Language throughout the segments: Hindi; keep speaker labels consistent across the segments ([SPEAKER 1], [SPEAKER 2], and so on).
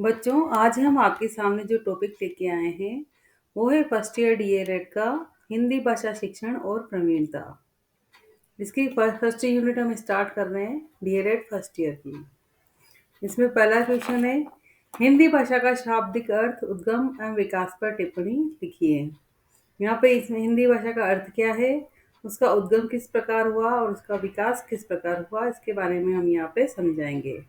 [SPEAKER 1] बच्चों, आज हम आपके सामने जो टॉपिक लेके आए हैं वो है फर्स्ट ईयर डीएलएड का हिंदी भाषा शिक्षण और प्रवीणता। इसकी फर्स्ट यूनिट हम स्टार्ट कर रहे हैं डीएलएड फर्स्ट ईयर की। इसमें पहला क्वेश्चन है, हिंदी भाषा का शाब्दिक अर्थ, उद्गम एवं विकास पर टिप्पणी लिखिए। यहाँ पे इसमें हिंदी भाषा का अर्थ क्या है, उसका उद्गम किस प्रकार हुआ और उसका विकास किस प्रकार हुआ, इसके बारे में हम यहाँ पे समझाएंगे।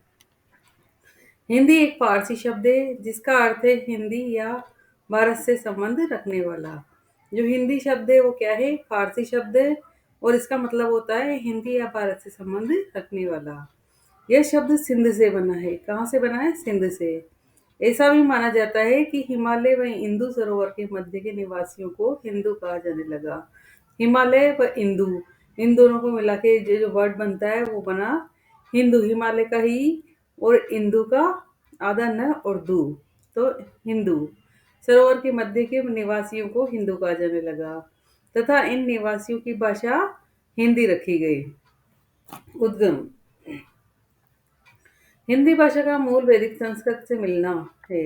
[SPEAKER 1] हिंदी एक फारसी शब्द है जिसका अर्थ है हिंदी या भारत से संबंध रखने वाला। जो हिंदी शब्द है वो क्या है, फारसी शब्द है और इसका मतलब होता है हिंदी या भारत से संबंध रखने वाला। यह शब्द सिंध से बना है। कहाँ से बना है? सिंध से। ऐसा भी माना जाता है कि हिमालय व इंदु सरोवर के मध्य के निवासियों को हिंदू कहा जाने लगा। हिमालय व इंदु, इन दोनों को मिला के जो वर्ड बनता है वो बना हिंदू। हिमालय का ही और इंदु का आधा न और दू, तो हिंदू। सरोवर के मध्य के निवासियों को हिंदू कहा जाने लगा तथा इन निवासियों की भाषा हिंदी रखी गई। उद्गम, हिंदी भाषा का मूल वैदिक संस्कृत से मिलना है।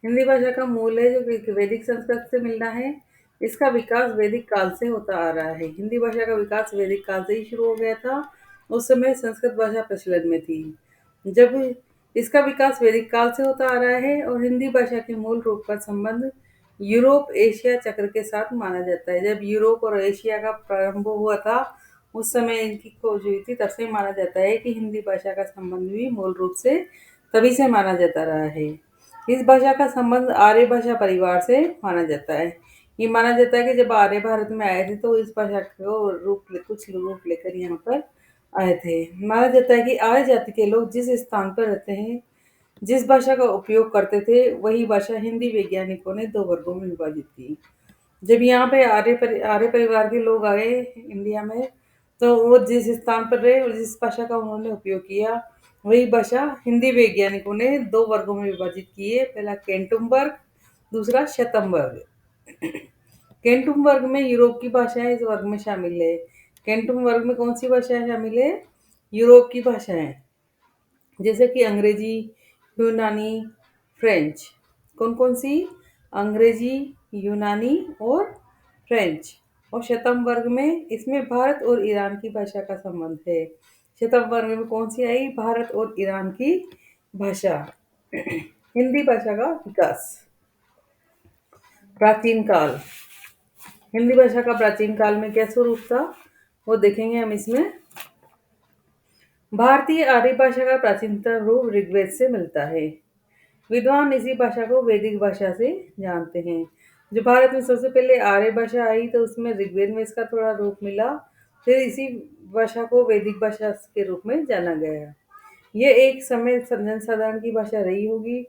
[SPEAKER 1] हिंदी भाषा का मूल है जो वैदिक संस्कृत से मिलना है। इसका विकास वैदिक काल से होता आ रहा है। हिंदी भाषा का विकास वैदिक काल से ही शुरू हो गया था। उस समय संस्कृत भाषा प्रचलन में थी। जब इसका विकास वैदिक काल से होता आ रहा है और हिंदी भाषा के मूल रूप का संबंध यूरोप एशिया चक्र के साथ माना जाता है। जब यूरोप और एशिया का प्रारंभ हुआ था उस समय इनकी खोज हुई थी, तब से माना जाता है कि हिंदी भाषा का संबंध भी मूल रूप से तभी से माना जाता रहा है। इस भाषा का संबंध आर्य भाषा परिवार से माना जाता है। ये माना जाता है कि जब आर्य भारत में आए थे तो इस भाषा को कुछ रूप लेकर यहाँ पर आए थे। माना जाता है कि आर्य जाति के लोग जिस स्थान पर रहते हैं, जिस भाषा का उपयोग करते थे, वही भाषा हिंदी वैज्ञानिकों ने दो वर्गों में विभाजित की। जब यहाँ पे आर्य परिवार के लोग आए इंडिया में, तो वो जिस स्थान पर रहे और जिस भाषा का उन्होंने उपयोग किया, वही भाषा हिंदी वैज्ञानिकों ने दो वर्गों में विभाजित की है। पहला केंटुम वर्ग, दूसरा शतम वर्ग। केंटुम वर्ग में यूरोप की भाषाएं इस वर्ग में शामिल है। केंटुम वर्ग में कौन सी भाषाएं शामिल है? यूरोप की भाषाएं, जैसे कि अंग्रेजी, यूनानी, फ्रेंच। कौन कौन सी? अंग्रेजी, यूनानी और फ्रेंच। और शतम वर्ग में इसमें भारत और ईरान की भाषा का संबंध है। शतम वर्ग में कौन सी आई? भारत और ईरान की भाषा। हिंदी भाषा का विकास। प्राचीन काल, हिंदी भाषा का प्राचीन काल में क्या स्वरूप था वो देखेंगे हम इसमें। भारतीय आर्य भाषा का प्राचीनतम रूप ऋग्वेद से मिलता है। विद्वान इसी भाषा को वैदिक भाषा से जानते हैं। जो भारत में सबसे पहले आर्य भाषा आई तो उसमें ऋग्वेद में इसका थोड़ा रूप मिला, फिर इसी भाषा को वैदिक भाषा के रूप में जाना गया। यह एक समय जनसाधारण की भाषा रही होगी।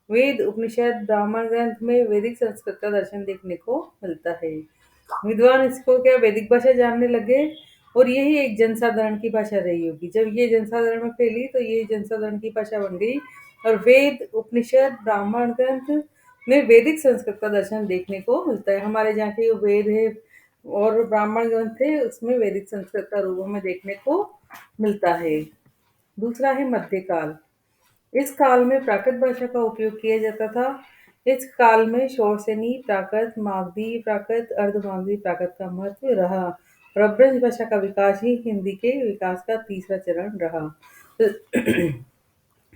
[SPEAKER 1] वेद, उपनिषद, ब्राह्मण ग्रंथ में वैदिक संस्कृत का दर्शन देखने को मिलता है। विद्वान इसको क्या वैदिक भाषा जानने लगे और यही एक जनसाधारण की भाषा रही होगी। जब ये जनसाधारण में फैली तो ये जनसाधारण की भाषा बन गई और वेद, उपनिषद, ब्राह्मण ग्रंथ में वैदिक संस्कृत का दर्शन देखने को मिलता है। हमारे जहाँ के वेद है और ब्राह्मण ग्रंथ है उसमें वैदिक संस्कृत का रूप हमें देखने को मिलता है। दूसरा है मध्यकाल। इस काल में प्राकृत भाषा का उपयोग किया जाता था। इस काल में शौरसेनी प्राकृत, मागधी प्राकृत, अर्धमागधी प्राकृत का महत्व रहा और अपभ्रंश भाषा का विकास ही हिंदी के विकास का तीसरा चरण रहा।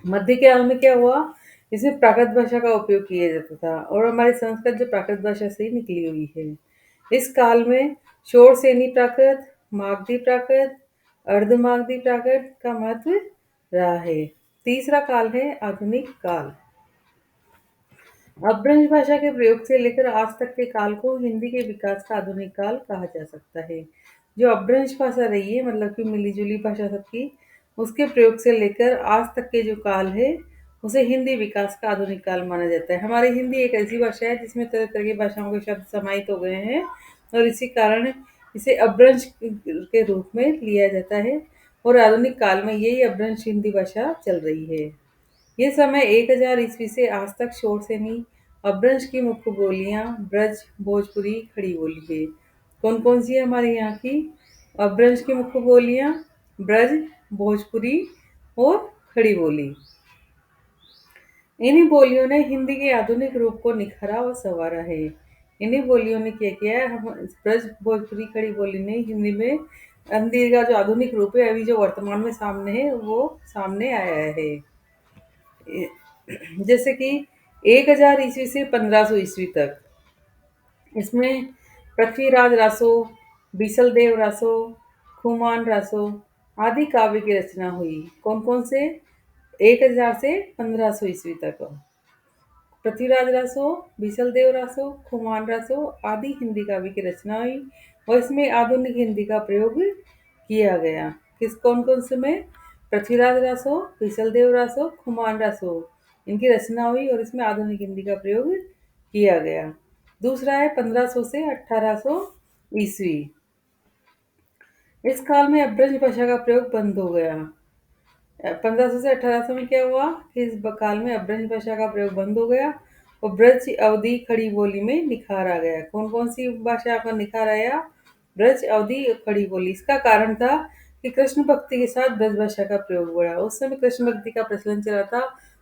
[SPEAKER 1] मध्य काल में क्या हुआ? इसमें प्राकृत भाषा का उपयोग किया जाता था और हमारी संस्कृत जो प्राकृत भाषा से ही निकली हुई है। इस काल में शौरसेनी प्राकृत, मागधी प्राकृत, अर्धमागधी प्राकृत का महत्व रहा है। तीसरा काल है आधुनिक काल। अपभ्रंश भाषा के प्रयोग से लेकर आज तक के काल को हिंदी के विकास का आधुनिक काल कहा जा सकता है। जो अपभ्रंश भाषा रही है, मतलब कि मिलीजुली भाषा सबकी, उसके प्रयोग से लेकर आज तक के जो काल है उसे हिंदी विकास का आधुनिक काल माना जाता है। हमारी हिंदी एक ऐसी भाषा है जिसमें तरह तरह की भाषाओं के शब्द समाहित हो गए हैं और इसी कारण इसे अपभ्रंश के रूप में लिया जाता है और आधुनिक काल में यही अपभ्रंश हिंदी भाषा चल रही है। ये समय 1000 ईस्वी से आज तक शौरसेनी अपभ्रंश की मुख्य बोलियां ब्रज, भोजपुरी, खड़ी बोली है। कौन कौन सी है हमारे यहाँ की अपभ्रंश की मुख्य बोलियां? ब्रज, भोजपुरी और खड़ी बोली। इन्हीं बोलियों ने हिंदी के आधुनिक रूप को निखरा और संवारा है। इन्हीं बोलियों ने क्या किया है, हम ब्रज भोजपुरी खड़ी बोली ने हिंदी में हिंदी का जो आधुनिक रूप है अभी जो वर्तमान में सामने है वो सामने आया है। जैसे कि 1000 ईस्वी से 1500 ईस्वी तक इसमें पृथ्वीराज रासो, बीसलदेव रासो, खुमान रासो आदि काव्य की रचना हुई। कौन कौन से? 1000 से 1500 ईस्वी तक पृथ्वीराज रासो, बीसलदेव रासो, खुमान रासो आदि हिंदी काव्य की रचना हुई और इसमें आधुनिक हिंदी का प्रयोग किया गया। किस कौन कौन से में? पृथ्वीराज रासो, बीसलदेव रासो, खुमान रासो इनकी रचना हुई और इसमें आधुनिक हिंदी का प्रयोग किया गया। दूसरा है 1500 से 1800 ईस्वी। इस काल में अब्रज भाषा का प्रयोग बंद हो गया। 1500 से 1800 में क्या हुआ कि इस काल में अब्रज भाषा का प्रयोग बंद हो गया और ब्रज अवधि खड़ी बोली में निखार आ गया। कौन कौन सी भाषा का निखार आया? ब्रज अवधि खड़ी बोली। इसका कारण था कि कृष्ण भक्ति के साथ ब्रज भाषा का प्रयोग बढ़ा। उस समय कृष्ण भक्ति का प्रचलन चला था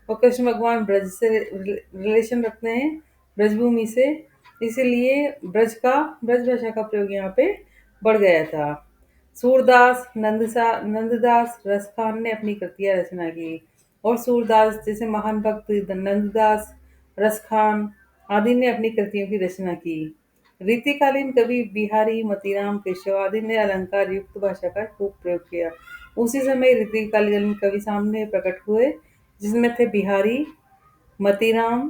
[SPEAKER 1] और कृष्ण भगवान ब्रज से रिलेशन रखते हैं, ब्रजभूमि से, इसीलिए ब्रज भाषा का प्रयोग यहाँ पे बढ़ गया था। सूरदास, नंददास, रसखान ने अपनी कृतियां रचना की और सूरदास जैसे महान भक्त नंददास, रसखान आदि ने अपनी कृतियों की रचना की। रीतिकालीन कवि बिहारी, मतीराम, केशव आदि ने अलंकार युक्त भाषा का खूब प्रयोग किया। उसी समय रीतिकालीन कवि सामने प्रकट हुए जिसमें थे बिहारी, मतीराम,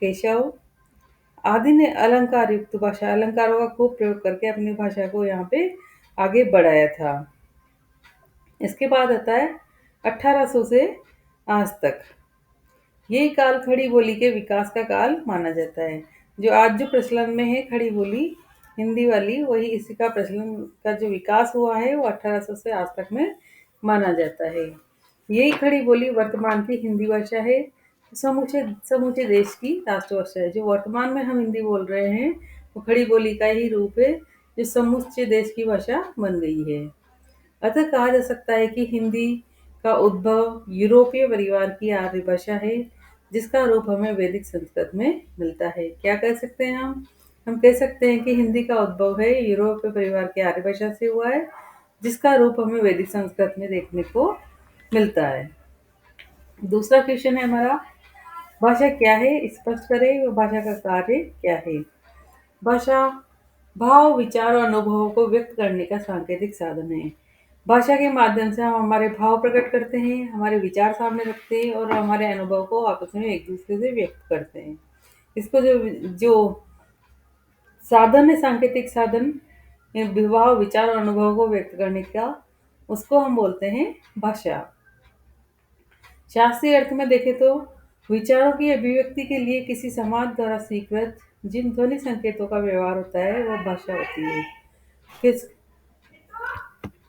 [SPEAKER 1] केशव आदि ने अलंकार युक्त भाषा, अलंकारों का खूब प्रयोग करके अपनी भाषा को यहाँ पे आगे बढ़ाया था। इसके बाद आता है 1800 से आज तक। यही काल खड़ी बोली के विकास का काल माना जाता है। जो आज जो प्रचलन में है खड़ी बोली हिंदी वाली, वही इसी का प्रचलन का जो विकास हुआ है वो 1800 से आज तक में माना जाता है। यही खड़ी बोली वर्तमान की हिंदी भाषा है। समूचे समूचे देश की राष्ट्रभाषा है। जो वर्तमान में हम हिंदी बोल रहे हैं वो खड़ी बोली का ही रूप है जो समूचे देश की भाषा बन गई है। अतः कहा जा सकता है कि हिंदी का उद्भव यूरोपीय परिवार की आर्य भाषा है जिसका रूप हमें वैदिक संस्कृत में मिलता है। क्या कह सकते हैं हम? हम कह सकते हैं कि हिंदी का उद्भव है यूरोपीय परिवार की आर्य भाषा से हुआ है जिसका रूप हमें वैदिक संस्कृत में देखने को मिलता है। दूसरा क्वेश्चन है हमारा, भाषा क्या है? स्पष्ट करें वो भाषा का कार्य क्या है। भाषा भाव, विचार और अनुभवों को व्यक्त करने का सांकेतिक साधन है। भाषा के माध्यम से हम हमारे भाव प्रकट करते हैं, हमारे विचार सामने रखते हैं और हमारे अनुभव को आपस में एक दूसरे से व्यक्त करते हैं। इसको जो जो साधन है, सांकेतिक साधन, भाव, विचार और अनुभव को व्यक्त करने का, उसको हम बोलते हैं भाषा। शास्त्रीय अर्थ में देखें तो विचारों की अभिव्यक्ति के लिए किसी समाज द्वारा स्वीकृत जिन ध्वनि संकेतों का व्यवहार होता है वह भाषा होती है। किस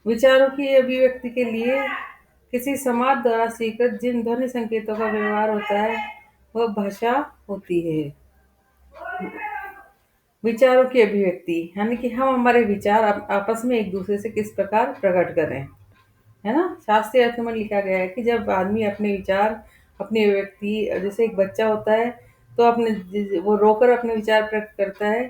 [SPEAKER 1] विचारों की अभिव्यक्ति के लिए किसी समाज द्वारा स्वीकृत जिन ध्वनि संकेतों का व्यवहार होता है वह भाषा होती है। विचारों की अभिव्यक्ति यानी कि हम हमारे विचार आपस में एक दूसरे से किस प्रकार प्रकट करें, है ना। शास्त्रीय अर्थ में लिखा गया है कि जब आदमी अपने विचार, अपनी अभिव्यक्ति, जैसे एक बच्चा होता है तो वो रोकर अपने विचार प्रकट करता है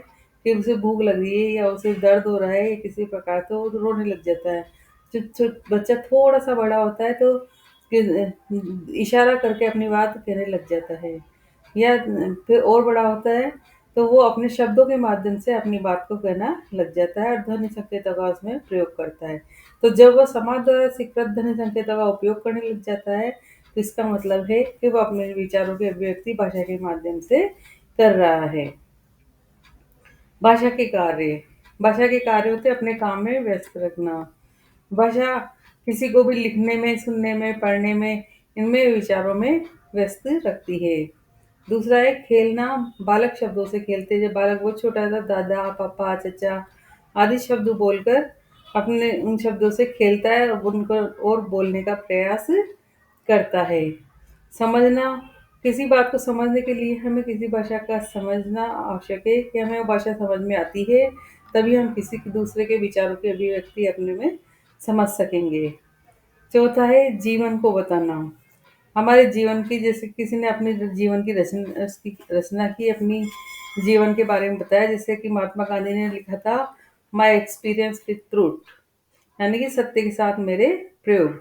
[SPEAKER 1] कि उसे भूख लग रही है या उसे दर्द हो रहा है या किसी प्रकार तो वो रोने लग जाता है। जब बच्चा थोड़ा सा बड़ा होता है तो इशारा करके अपनी बात कहने लग जाता है, या फिर और बड़ा होता है तो वो अपने शब्दों के माध्यम से अपनी बात को कहना लग जाता है और ध्वनि संकेतों का उसमें प्रयोग करता है। तो जब वह समाज द्वारा स्वीकृत ध्वनि संकेतों का उपयोग करने लग जाता है तो इसका मतलब है कि वह अपने विचारों की अभिव्यक्ति भाषा के माध्यम से कर रहा है। भाषा के कार्य, भाषा के कार्य होते अपने काम में व्यस्त रखना। भाषा किसी को भी लिखने में, सुनने में, पढ़ने में, इनमें विचारों में व्यस्त रखती है। दूसरा है खेलना। बालक शब्दों से खेलते हैं। जब बालक बहुत छोटा था, दादा, पापा, चचा आदि शब्द बोलकर अपने उन शब्दों से खेलता है और उनको और बोलने का प्रयास करता है। समझना, किसी बात को समझने के लिए हमें किसी भाषा का समझना आवश्यक है कि हमें वो भाषा समझ में आती है, तभी हम किसी दूसरे के विचारों की अभिव्यक्ति अपने में समझ सकेंगे। चौथा है जीवन को बताना। हमारे जीवन की, जैसे किसी ने अपने जीवन की रचना, उसकी रचना की, अपनी जीवन के बारे में बताया, जैसे कि महात्मा गांधी ने लिखा था, माई एक्सपीरियंस विथ ट्रूथ, यानी कि सत्य के साथ मेरे प्रयोग।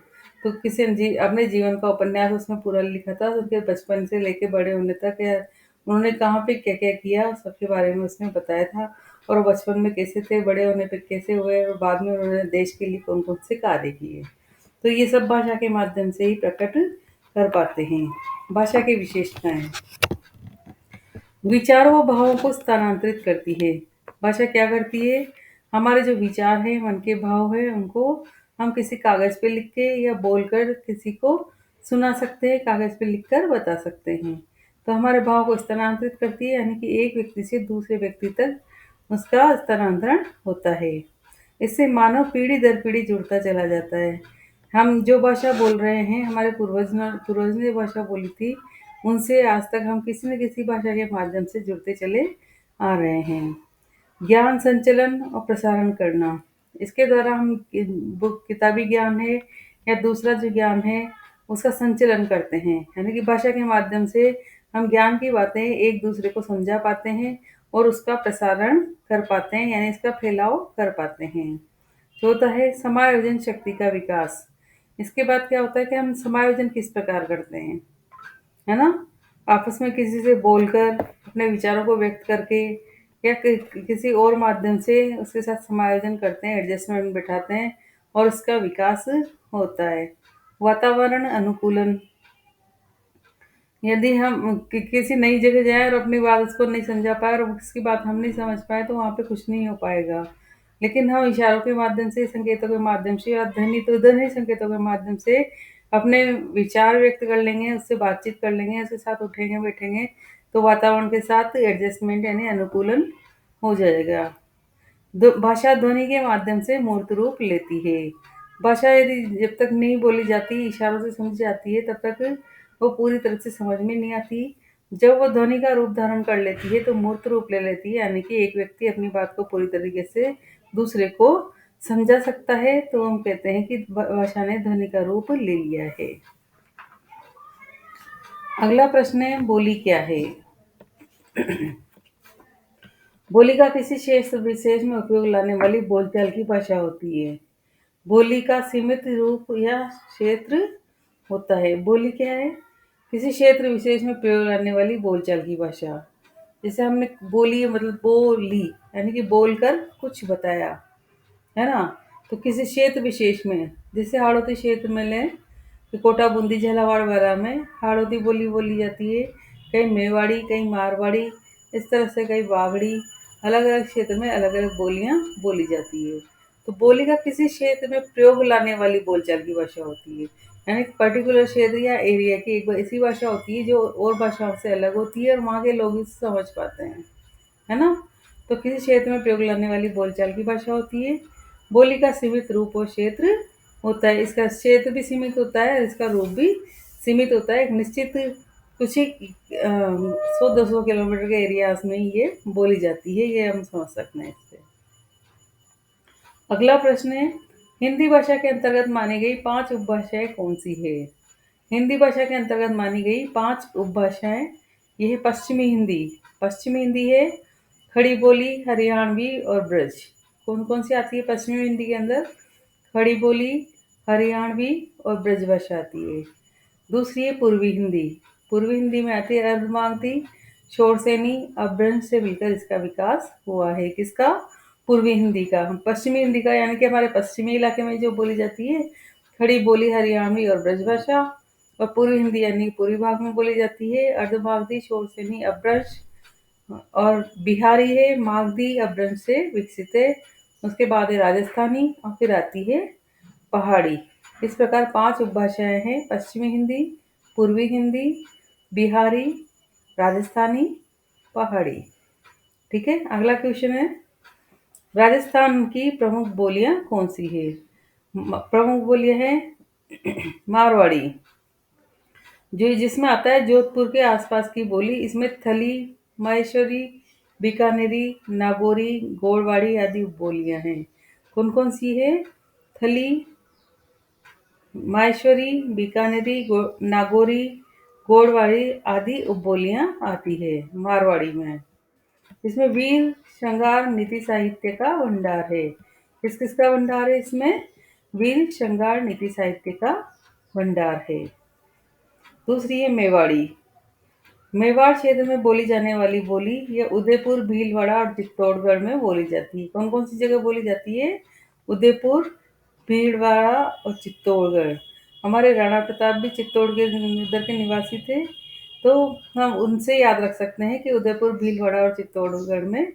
[SPEAKER 1] तो किसी ने अपने जीवन का उपन्यास उसमें पूरा लिखा था, उनके बचपन से लेके बड़े होने तक उन्होंने कहाँ पे क्या क्या किया सबके बारे में उसमें बताया था, और वो बचपन में कैसे थे, बड़े होने पे कैसे हुए, और बाद में उन्होंने देश के लिए कौन कौन से कार्य किए। तो ये सब भाषा के माध्यम से ही प्रकट कर पाते हैं। भाषा की विशेषताएं: विचारों व भावों को स्थानांतरित करती है। भाषा क्या करती है? हमारे जो विचार हैं, मन के भाव है, उनको हम किसी कागज पे लिख के या बोलकर किसी को सुना सकते हैं, कागज पे लिखकर बता सकते हैं। तो हमारे भाव को स्थानांतरित करती है, यानी कि एक व्यक्ति से दूसरे व्यक्ति तक उसका स्थानांतरण होता है। इससे मानव पीढ़ी दर पीढ़ी जुड़ता चला जाता है। हम जो भाषा बोल रहे हैं, हमारे पूर्वज ने भाषा बोली थी, उनसे आज तक हम किसी न किसी भाषा के माध्यम से जुड़ते चले आ रहे हैं। ज्ञान संचलन और प्रसारण करना, इसके द्वारा हम किताबी ज्ञान है या दूसरा जो ज्ञान है उसका संचलन करते हैं, यानी कि भाषा के माध्यम से हम ज्ञान की बातें एक दूसरे को समझा पाते हैं और उसका प्रसारण कर पाते हैं, यानी इसका फैलाव कर पाते हैं। चौथा है समायोजन शक्ति का विकास। इसके बाद क्या होता है कि हम समायोजन किस प्रकार करते हैं, है ना? आपस में किसी से बोलकर, अपने विचारों को व्यक्त करके, या किसी और माध्यम से उसके साथ समायोजन करते हैं, एडजस्टमेंट बिठाते हैं और उसका विकास होता है। वातावरण अनुकूलन, यदि हम किसी नई जगह जाएँ और अपनी बात उसको नहीं समझा पाए और उसकी बात हम नहीं समझ पाए, तो वहाँ पे कुछ नहीं हो पाएगा। लेकिन हम इशारों के माध्यम से, संकेतों के माध्यम से या ध्वनि संकेतों के माध्यम से अपने विचार व्यक्त कर लेंगे, उससे बातचीत कर लेंगे, उसके साथ उठेंगे बैठेंगे, तो वातावरण के साथ एडजस्टमेंट यानी अनुकूलन हो जाएगा। भाषा ध्वनि के माध्यम से मूर्त रूप लेती है। भाषा यदि जब तक नहीं बोली जाती, इशारों से समझी जाती है, तब तक वो पूरी तरह से समझ में नहीं आती। जब वो ध्वनि का रूप धारण कर लेती है तो मूर्त रूप ले लेती है, यानी कि एक व्यक्ति अपनी बात को पूरी तरीके से दूसरे को समझा सकता है, तो हम कहते हैं कि भाषा ने ध्वनि का रूप ले लिया है। अगला प्रश्न है, बोली क्या है? बोली का किसी क्षेत्र विशेष में उपयोग लाने वाली बोलचाल की भाषा होती है। बोली का सीमित रूप या क्षेत्र होता है। बोली क्या है? किसी क्षेत्र विशेष में प्रयोग लाने वाली बोलचाल की भाषा। जैसे हमने बोली मतलब बोली, यानी कि बोलकर कुछ बताया, है ना? तो किसी क्षेत्र विशेष में, जैसे हाड़ौती क्षेत्र में लें तो कोटा, बूंदी, झालावाड़ वगैरह में हाड़ौती बोली बोली जाती है। कहीं मेवाड़ी, कहीं मारवाड़ी, इस तरह से कहीं बागड़ी, अलग अलग क्षेत्र में अलग अलग बोलियां बोली जाती है। तो बोली का किसी क्षेत्र में प्रयोग लाने वाली बोलचाल की भाषा होती है, यानी पर्टिकुलर क्षेत्र या एरिया की एक ऐसी भाषा होती है जो और भाषाओं से अलग होती है और वहाँ के लोग इसे समझ पाते हैं, है ना? तो किसी क्षेत्र में प्रयोग लाने वाली बोलचाल की भाषा होती है। बोली का सीमित रूप और क्षेत्र होता है। इसका क्षेत्र भी सीमित होता है, इसका रूप भी सीमित होता है। एक निश्चित कुछ ही 100-200 किलोमीटर के एरियाज में ही ये बोली जाती है, ये हम समझ सकते हैं इससे। अगला प्रश्न है, हिंदी भाषा के अंतर्गत मानी गई 5 उपभाषाएं कौन सी है? हिंदी भाषा के अंतर्गत मानी गई 5 उपभाषाएं, ये है पश्चिमी हिंदी। पश्चिमी हिंदी है खड़ी बोली, हरियाणवी और ब्रज। कौन कौन सी आती है पश्चिमी हिंदी के अंदर? खड़ी बोली, हरियाणवी और ब्रज भाषा आती है। दूसरी है पूर्वी हिंदी। पूर्वी हिंदी में आती है अर्धमागधी, शोरसेनी, अपभ्रंश से मिलकर इसका विकास हुआ है। किसका? पूर्वी हिंदी का। पश्चिमी हिंदी का यानी कि हमारे पश्चिमी इलाके में जो बोली जाती है खड़ी बोली, हरियाणवी और ब्रज भाषा। और पूर्वी हिंदी यानी पूर्वी भाग में बोली जाती है अर्धमागधी, शोरसेनी, अपभ्रंश और बिहारी है मागधी अपभ्रंश से विकसित है। उसके बाद है राजस्थानी और फिर आती है पहाड़ी। इस प्रकार 5 उपभाषाएं हैं, पश्चिमी हिंदी, पूर्वी हिंदी, बिहारी, राजस्थानी, पहाड़ी। ठीक है, अगला क्वेश्चन है, राजस्थान की प्रमुख बोलियां कौन सी है? प्रमुख बोलियां हैं मारवाड़ी, जो जिसमें आता है जोधपुर के आसपास की बोली। इसमें थली, माहेश्वरी, बीकानेरी, नागौरी, गोड़वाड़ी आदि बोलियां हैं। कौन कौन सी है? थली, माहेश्वरी, बीकानेरी, नागौरी, गोड़वाड़ी आदि उपबोलियां आती है मारवाड़ी में। इसमें वीर, श्रृंगार, नीति साहित्य का भंडार है। किस किस का भंडार है इसमें? वीर, श्रृंगार, नीति साहित्य का भंडार है। दूसरी है मेवाड़ी। मेवाड़ क्षेत्र में बोली जाने वाली बोली यह उदयपुर, भीलवाड़ा और चित्तौड़गढ़ में बोली जाती है। कौन कौन सी जगह बोली जाती है? उदयपुर, भीलवाड़ा और चित्तौड़गढ़। हमारे राणा प्रताप भी चित्तौड़गढ़ उधर के निवासी थे, तो हम उनसे याद रख सकते हैं कि उदयपुर, भीलवाड़ा और चित्तौड़गढ़ में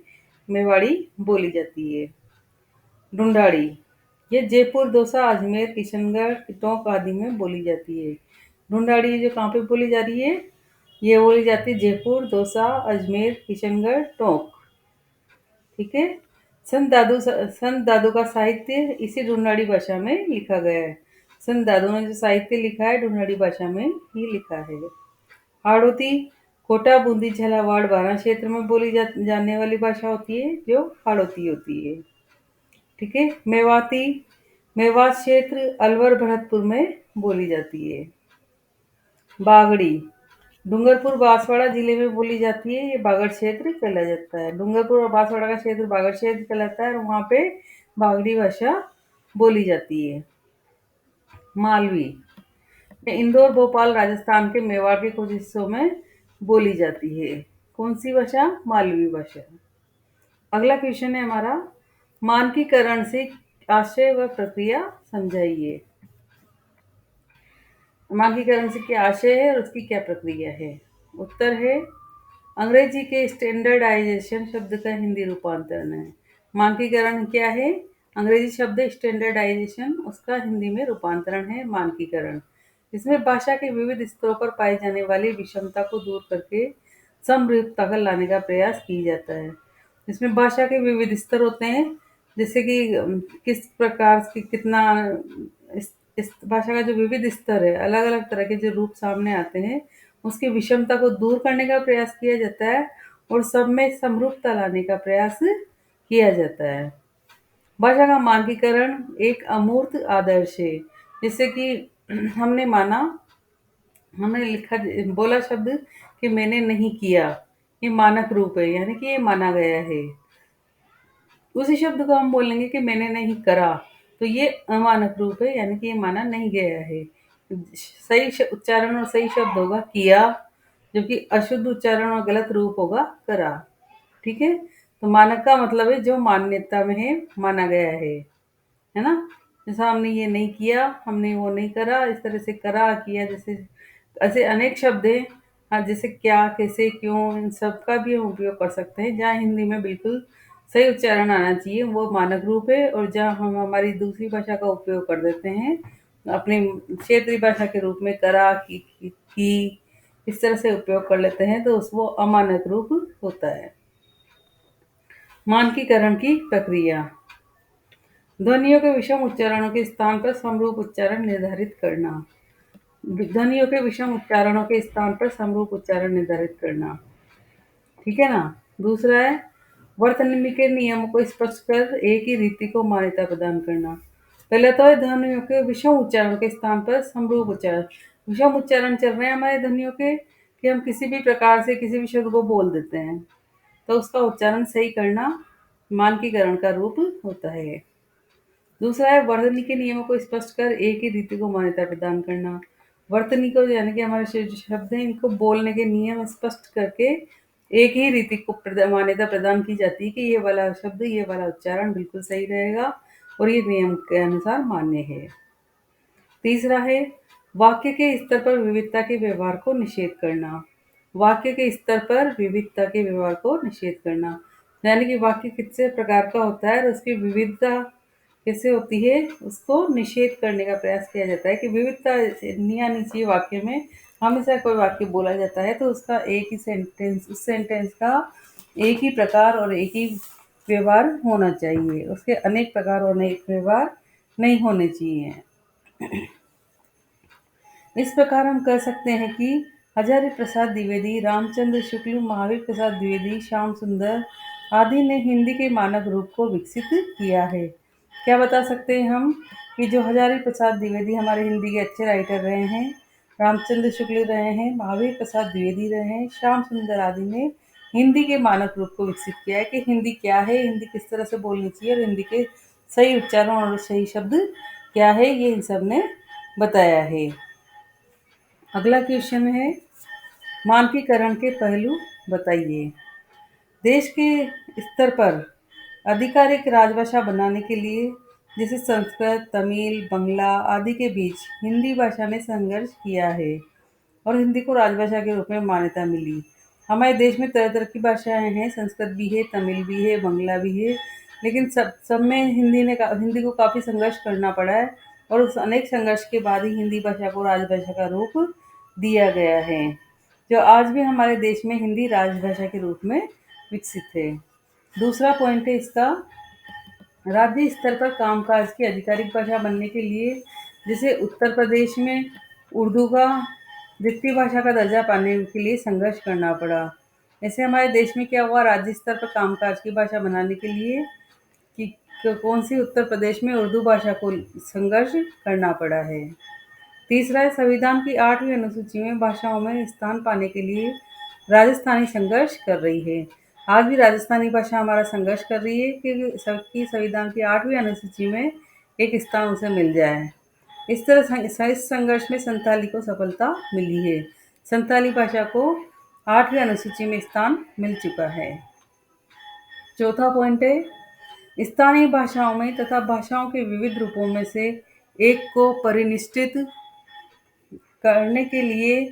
[SPEAKER 1] मेवाड़ी बोली जाती है। ढूंढाड़ी, ये जयपुर, दौसा, अजमेर, किशनगढ़, टोंक आदि में बोली जाती है। ढूंढाड़ी जो कहाँ पे बोली जा रही है? ये बोली जाती है जयपुर, दौसा, अजमेर, किशनगढ़, टोंक। ठीक है। संत दादू का साहित्य इसी ढूंढाड़ी भाषा में लिखा गया है। संत दादू ने जो साहित्य लिखा है ढूंढाड़ी भाषा में ही लिखा है। हाड़ौती, कोटा, बूंदी, झालावाड़, बारां क्षेत्र में बोली जाने वाली भाषा होती है जो हाड़ौती होती है। ठीक है। मेवाती, मेवात क्षेत्र, अलवर, भरतपुर में बोली जाती है। बागड़ी, डूंगरपुर, बांसवाड़ा जिले में बोली जाती है। ये बागड़ क्षेत्र कहला जाता है। डूंगरपुर और बांसवाड़ा का क्षेत्र बागड़ क्षेत्र कहलाता है और वहाँ पे बागड़ी भाषा बोली जाती है। मालवी, ये इंदौर, भोपाल, राजस्थान के मेवाड़ के कुछ हिस्सों में बोली जाती है। कौन सी भाषा? मालवी भाषा। अगला क्वेश्चन है हमारा, मानकीकरण से आशय व प्रक्रिया समझाइए। मानकीकरण से क्या आशय है और उसकी क्या प्रक्रिया है? उत्तर है अंग्रेजी के स्टैंडर्डाइजेशन शब्द का हिंदी रूपांतरण है। मानकीकरण क्या है? अंग्रेजी शब्द स्टैंडर्डाइजेशन, उसका हिंदी में रूपांतरण है मानकीकरण। इसमें भाषा के विविध स्तरों पर पाई जाने वाली विषमता को दूर करके समरूपता का लाने का प्रयास किया जाता है। इसमें भाषा के विविध स्तर होते हैं, जैसे कि किस प्रकार की कितना इस भाषा का जो विविध स्तर है, अलग अलग तरह के जो रूप सामने आते हैं, उसकी विषमता को दूर करने का प्रयास किया जाता है और सब में समरूपता लाने का प्रयास किया जाता है। भाषा का मानकीकरण एक अमूर्त आदर्श है। जैसे कि हमने माना, हमने लिखा, बोला शब्द कि मैंने नहीं किया, ये मानक रूप है, यानी कि ये माना गया है। उसी शब्द को हम बोलेंगे कि मैंने नहीं करा, तो ये अमानक रूप है, यानी कि ये माना नहीं गया है। सही उच्चारण और सही शब्द होगा किया, जबकि अशुद्ध उच्चारण और गलत रूप होगा करा। ठीक है। तो मानक का मतलब है जो मान्यता में है, माना गया है ना। जैसा हमने ये नहीं किया, हमने वो नहीं करा, इस तरह से करा, किया, जैसे ऐसे अनेक शब्द हैं। हाँ, जैसे क्या, कैसे, क्यों, इन सब का भी हम उपयोग कर सकते हैं। जहाँ हिंदी में बिल्कुल सही उच्चारण आना चाहिए वो मानक रूप है, और जहाँ हम हमारी दूसरी भाषा का उपयोग कर देते हैं अपनी क्षेत्रीय भाषा के रूप में, करा, की, इस तरह से उपयोग कर लेते हैं, तो वो अमानक रूप होता है। मानकीकरण की प्रक्रिया, ध्वनियों के विषम उच्चारणों के स्थान पर समरूप उच्चारण निर्धारित करना। ध्वनियों के विषम उच्चारणों के स्थान पर समरूप उच्चारण निर्धारित करना। ठीक है ना। दूसरा है वर्तनी के नियमों को स्पष्ट कर एक ही रीति को मान्यता प्रदान करना। पहले तो है ध्वनियों के विषम उच्चारण के स्थान पर समरूप उच्चारण। विषम उच्चारण चल रहे हैं हमारे ध्वनियों के, कि हम किसी भी प्रकार से किसी भी शब्द को बोल देते हैं, तो उसका उच्चारण सही करना मानकीकरण का रूप होता है। दूसरा है वर्तनी के नियमों को स्पष्ट कर एक ही रीति को मान्यता प्रदान करना। वर्तनी को, यानी कि हमारे जो शब्द हैं, इनको बोलने के नियम स्पष्ट करके एक ही रीति को मान्यता प्रदान की जाती है कि ये वाला शब्द, ये वाला उच्चारण बिल्कुल सही रहेगा और ये नियम के अनुसार मान्य है। तीसरा है वाक्य के स्तर पर विविधता के व्यवहार को निषेध करना। वाक्य के स्तर पर विविधता के व्यवहार को निषेध करना, यानी कि वाक्य कितने प्रकार का होता है और उसकी विविधता कैसे होती है, उसको निषेध करने का प्रयास किया जाता है कि विविधता नहीं आनी चाहिए वाक्य में। हमेशा कोई वाक्य बोला जाता है तो उसका एक ही सेंटेंस, उस सेंटेंस का एक ही प्रकार और एक ही व्यवहार होना चाहिए, उसके अनेक प्रकार और अनेक व्यवहार नहीं होने चाहिए। इस प्रकार हम कह सकते हैं कि हजारी प्रसाद द्विवेदी, रामचंद्र शुक्ल, महावीर प्रसाद द्विवेदी, श्याम सुंदर आदि ने हिंदी के मानक रूप को विकसित किया है। क्या बता सकते हैं हम कि जो हजारी प्रसाद द्विवेदी हमारे हिंदी के अच्छे राइटर रहे हैं, रामचंद्र शुक्ल रहे हैं, महावीर प्रसाद द्विवेदी रहे हैं, श्याम सुंदर आदि ने हिंदी के मानक रूप को विकसित किया है कि हिंदी क्या है, हिंदी किस तरह से बोलनी चाहिए और हिंदी के सही उच्चारण और सही शब्द क्या है, ये इन सब ने बताया है। अगला क्वेश्चन है, मानकीकरण के पहलू बताइए। देश के स्तर पर आधिकारिक राजभाषा बनाने के लिए जैसे संस्कृत, तमिल, बंगला आदि के बीच हिंदी भाषा ने संघर्ष किया है और हिंदी को राजभाषा के रूप में मान्यता मिली। हमारे देश में तरह तरह की भाषाएं हैं, संस्कृत भी है, तमिल भी है, बंगला भी है, लेकिन सब में हिंदी को काफ़ी संघर्ष करना पड़ा है और उस अनेक संघर्ष के बाद ही हिंदी भाषा को राजभाषा का रूप दिया गया है, जो आज भी हमारे देश में हिंदी राजभाषा के रूप में विकसित है। दूसरा पॉइंट है इसका, राज्य स्तर पर कामकाज की आधिकारिक भाषा बनने के लिए जैसे उत्तर प्रदेश में उर्दू का द्वितीय भाषा का दर्जा पाने के लिए संघर्ष करना पड़ा। ऐसे हमारे देश में क्या हुआ, राज्य स्तर पर कामकाज की भाषा बनाने के लिए कि कौन सी उत्तर प्रदेश में उर्दू भाषा को संघर्ष करना पड़ा है। तीसरा है, संविधान की 8वीं अनुसूची में भाषाओं में स्थान पाने के लिए राजस्थानी संघर्ष कर रही है। आज भी राजस्थानी भाषा हमारा संघर्ष कर रही है कि सबकी संविधान की 8वीं अनुसूची में एक स्थान उसे मिल जाए। इस तरह इस संघर्ष में संताली को सफलता मिली है। संताली भाषा को 8वीं अनुसूची में स्थान मिल चुका है। चौथा पॉइंट है, स्थानीय भाषाओं में तथा भाषाओं के विविध रूपों में से एक को परिनिष्ठित करने के लिए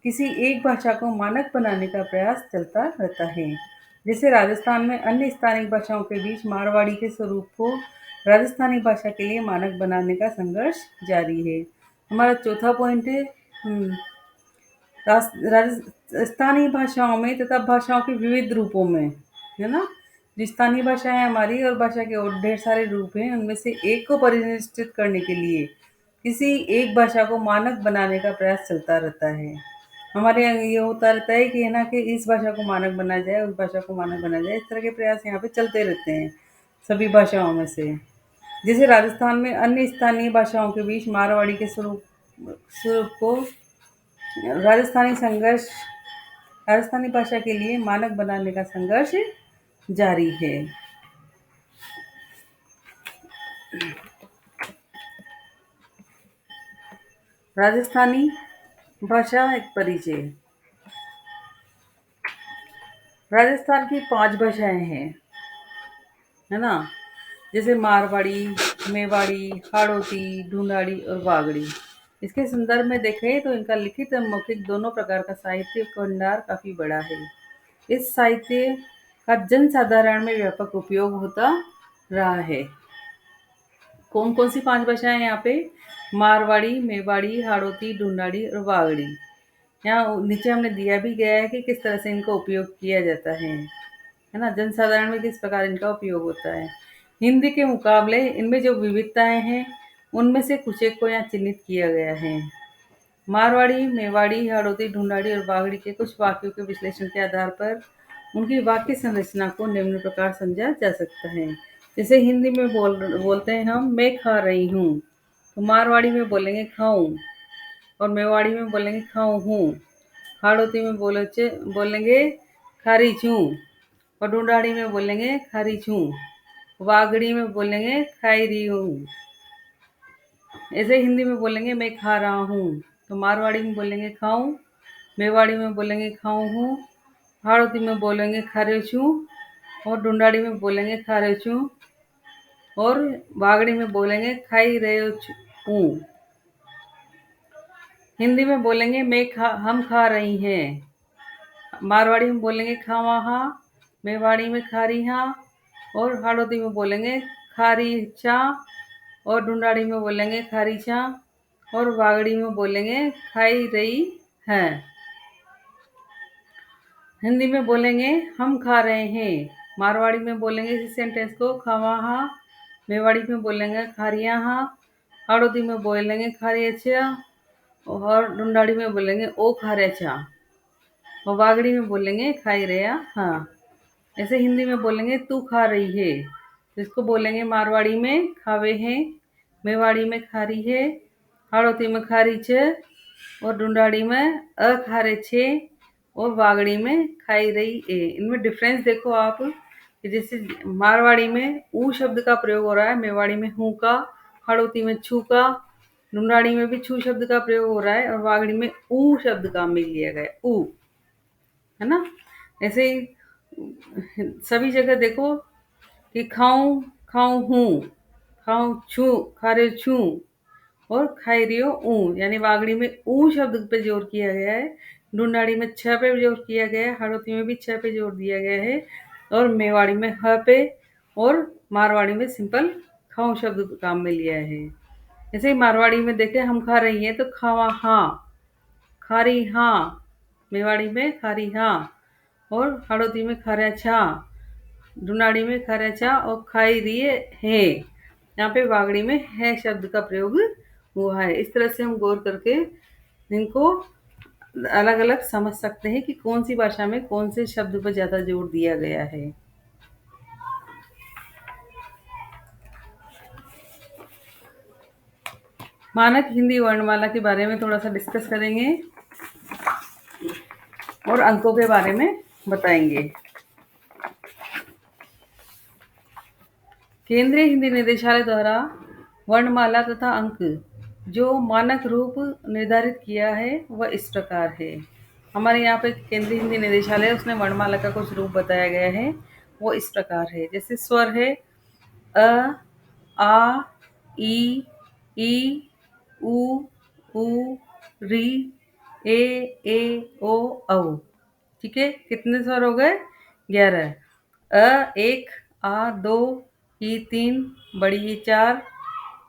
[SPEAKER 1] किसी एक भाषा को मानक बनाने का प्रयास चलता रहता है। जैसे राजस्थान में अन्य स्थानिक भाषाओं के बीच मारवाड़ी के स्वरूप को राजस्थानी भाषा के लिए मानक बनाने का संघर्ष जारी है। हमारा चौथा पॉइंट है, स्थानीय भाषाओं में तथा भाषाओं के विविध रूपों में, है ना, जो स्थानीय भाषा है हमारी और भाषा के और ढेर सारे रूप हैं, उनमें से एक को परिनिष्ठित करने के लिए किसी एक भाषा को मानक बनाने का प्रयास चलता रहता है। हमारे यहाँ ये होता रहता है कि है ना, कि इस भाषा को मानक बनाया जाए, उस भाषा को मानक बनाया जाए, इस तरह के प्रयास यहाँ पे चलते रहते हैं सभी भाषाओं में से। जैसे राजस्थान में अन्य स्थानीय भाषाओं के बीच मारवाड़ी के स्वरूप स्वरूप को राजस्थानी भाषा के लिए मानक बनाने का संघर्ष जारी है। राजस्थानी भाषा एक परिचय। राजस्थान की 5 भाषाएं हैं, है ना, जैसे मारवाड़ी, मेवाड़ी, हाड़ौती, ढूंढाड़ी और वागड़ी। इसके संदर्भ में देखें तो इनका लिखित और मौखिक दोनों प्रकार का साहित्य भंडार काफी बड़ा है। इस साहित्य का जन साधारण में व्यापक उपयोग होता रहा है। कौन कौन सी 5 भाषाएं यहाँ पे, मारवाड़ी, मेवाड़ी, हाड़ौती, ढूंढाड़ी और वागड़ी। यहाँ नीचे हमने दिया भी गया है कि किस तरह से इनका उपयोग किया जाता है ना, जनसाधारण में किस प्रकार इनका उपयोग होता है। हिंदी के मुकाबले इनमें जो विविधताएं हैं उनमें से कुछ एक को यहाँ चिन्हित किया गया है। मारवाड़ी, मेवाड़ी, हाड़ौती, ढूंढाड़ी और बागड़ी के कुछ वाक्यों के विश्लेषण के आधार पर उनकी वाक्य संरचना को निम्न प्रकार समझा जा सकता है। जैसे हिंदी में बोलते हैं हम, मैं खा रही हूँ, तो मारवाड़ी में बोलेंगे खाऊं, और मेवाड़ी में बोलेंगे खाऊं हूँ। हाड़ौती में बोलेंगे खारी छूं, और ढूंढाड़ी में बोलेंगे खारी छूं। वागड़ी में बोलेंगे खाई रही हूँ। ऐसे हिंदी में बोलेंगे मैं खा रहा हूँ, तो मारवाड़ी में बोलेंगे खाऊं, मेवाड़ी में बोलेंगे खाऊं हूँ, हाड़ौती में बोलेंगे खारे छूं, और ढूंढाड़ी में बोलेंगे खारे छूं, और वागड़ी में बोलेंगे खाई रहे हूँ। हिंदी में बोलेंगे हम खा रही हैं। मारवाड़ी में बोलेंगे खावा हाँ, मेवाड़ी में खारी हाँ, और हाड़ौती में बोलेंगे खारी चा, और ढूंढाड़ी में बोलेंगे खारी चा, और वागड़ी में बोलेंगे खाई रही है। हिंदी में बोलेंगे हम खा रहे हैं। मारवाड़ी में बोलेंगे इस सेंटेंस को खावा हाँ, मेवाड़ी में बोलेंगे खारिया हाँ, हाड़ौती में बोलेंगे खारिया, और ढूंढाड़ी में बोलेंगे ओ खारिया, और वागड़ी में बोलेंगे खाई रहा हाँ। ऐसे हिंदी में बोलेंगे तू खा रही है, तो इसको बोलेंगे मारवाड़ी में खावे हैं, मेवाड़ी में खारी है, हाड़ौती में खारी छ, और ढूंढाड़ी में अखारे छे, और वागड़ी में खाई रही ए। इनमें डिफरेंस देखो आप कि जैसे मारवाड़ी में ऊ शब्द का प्रयोग हो रहा है, मेवाड़ी में हूँ का, हाड़ौती में छू का, ढूंढाड़ी में भी छू शब्द का प्रयोग हो रहा है, और वागड़ी में ऊ शब्द का मिल लिया गया ऊ, है ना। ऐसे ही सभी जगह देखो कि खाऊं खाऊं हूँ, खाऊं छू, खारे छू, और खाई रियो ऊ, यानी वागड़ी में ऊ शब्द पे जोर किया गया है, ढूंढाड़ी में छ पे जोर किया गया है, हाड़ौती में भी छ पे जोर दिया गया है, और मेवाड़ी में ह पे, और मारवाड़ी में सिंपल खाऊं शब्द काम में लिया है। जैसे ही मारवाड़ी में देखे हम खा रही हैं तो खावा हाँ, खारी हाँ, मेवाड़ी में खारी हाँ, और हाड़ौती में खारा छा, ढूंढाड़ी में खारा छा, और खाई रिए है। यहाँ पे वागड़ी में है शब्द का प्रयोग हुआ है। इस तरह से हम गौर करके इनको अलग अलग समझ सकते हैं कि कौन सी भाषा में कौन से शब्द पर ज्यादा जोर दिया गया है। मानक हिंदी वर्णमाला के बारे में थोड़ा सा डिस्कस करेंगे और अंकों के बारे में बताएंगे। केंद्रीय हिंदी निदेशालय द्वारा वर्णमाला तथा अंक जो मानक रूप निर्धारित किया है वह इस प्रकार है। हमारे यहाँ पे केंद्रीय हिंदी निदेशालय उसने वर्णमाला का कुछ रूप बताया गया है, वो इस प्रकार है। जैसे स्वर है अ, आ, ई, उ, री, ए, ओ, औ। ठीक है, कितने स्वर हो गए? 11। अ 1, आ 2, ई 3, बड़ी ई 4,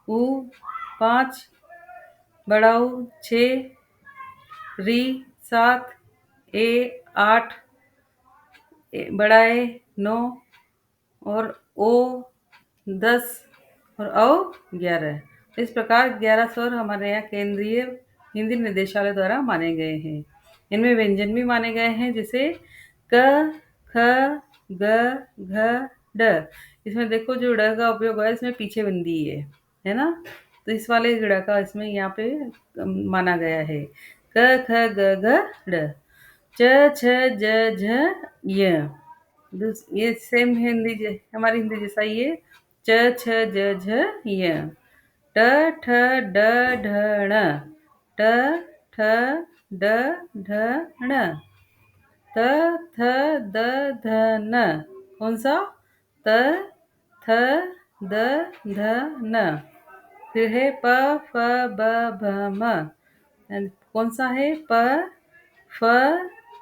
[SPEAKER 1] उ 5, बड़ा ऊ 6, री 7, ए 8, बड़ा ए 9, और ओ 10, और औ 11। इस प्रकार 11 स्वर हमारे यहाँ केंद्रीय हिंदी निदेशालय द्वारा माने गए हैं। इनमें व्यंजन भी माने गए हैं, जैसे क, ख, ग, घ, ड। इसमें देखो जो ड का उपयोग हुआ है इसमें पीछे बिंदी है ना। तो इस वाले ड़ का इसमें यहाँ पे माना गया है। क, ख, ग, घ, ड। च, छ, ज, झ, य। ये सेम हिंदी हमारी हिंदी जैसा ही है। च, छ, ज, झ, य। ट, ठ, ड, ढ, ण। ट, ठ, ड, ढ, ण। त, थ, द, ध, न। कौन सा? त, थ, द, ध, न। फिर है प, फ, ब, भ, म। कौन सा है? प, फ,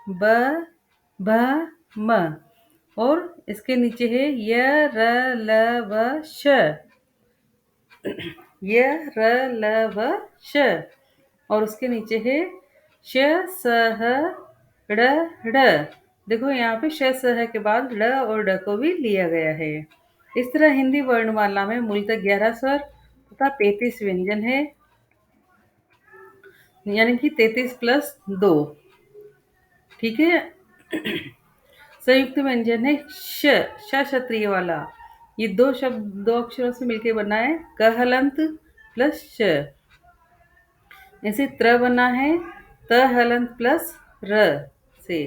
[SPEAKER 1] ब, भ, म। और इसके नीचे है य, र, ल, व, श। य, र, ल, व, श। और उसके नीचे है श, स, ह, ड़, ढ। देखो यहाँ पे श, स, ह के बाद ड़ और ढ को भी लिया गया है। इस तरह हिंदी वर्णमाला में मूलतः 11 स्वर तथा 35 व्यंजन है, यानी कि 33 प्लस 2। ठीक है। संयुक्त व्यंजन है श, क्षत्रिय वाला। ये दो अक्षरों से मिलकर बना है कहलंत प्लस श। ऐसे त्र बना है त हलंत प्लस र से।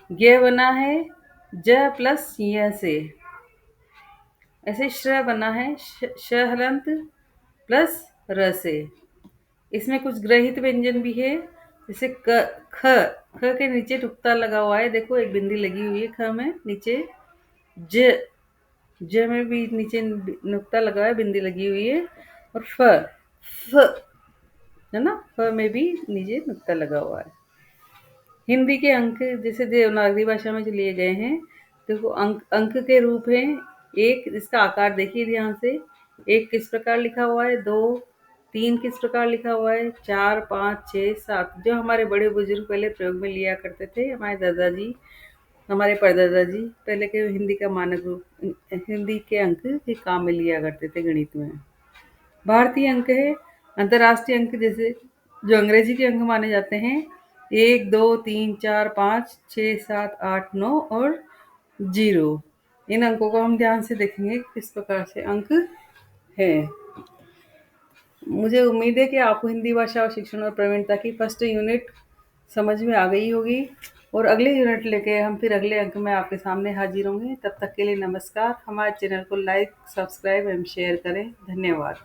[SPEAKER 1] ज्ञ बना है ज प्लस य से। ऐसे श्र बना है श हलंत प्लस र से। इसमें कुछ ग्रहित व्यंजन भी है, जैसे क, ख। ख के नीचे टुकता लगा हुआ है, देखो एक बिंदी लगी हुई है ख में नीचे। ज, ज में भी नीचे नुक्ता लगा है, बिंदी लगी हुई है। और फ है ना, फ में भी नीचे नुक्ता लगा हुआ है। हिंदी के अंक जैसे देवनागरी भाषा में जो लिए गए हैं, देखो अंक के रूप हैं। एक, इसका आकार देखिए ध्यान से। एक किस प्रकार लिखा हुआ है, 2, 3 किस प्रकार लिखा हुआ है, 4, 5, 6, 7 जो हमारे बड़े बुजुर्ग पहले प्रयोग में लिया करते थे। हमारे दादाजी, हमारे परदादाजी पहले के हिंदी का मानक रूप, हिंदी के अंक के काम में लिया करते थे गणित में। भारतीय अंक है अंतर्राष्ट्रीय अंक, जैसे जो अंग्रेजी के अंक माने जाते हैं 1, 2, 3, 4, 5, 6, 7, 8, 9 और 0। इन अंकों को हम ध्यान से देखेंगे किस प्रकार से अंक है। मुझे उम्मीद है कि आपको हिंदी भाषा और शिक्षण और प्रवीणता की फर्स्ट यूनिट समझ में आ गई होगी और अगले यूनिट लेके हम फिर अगले अंक में आपके सामने हाजिर होंगे। तब तक के लिए नमस्कार। हमारे चैनल को लाइक, सब्सक्राइब एवं शेयर करें। धन्यवाद।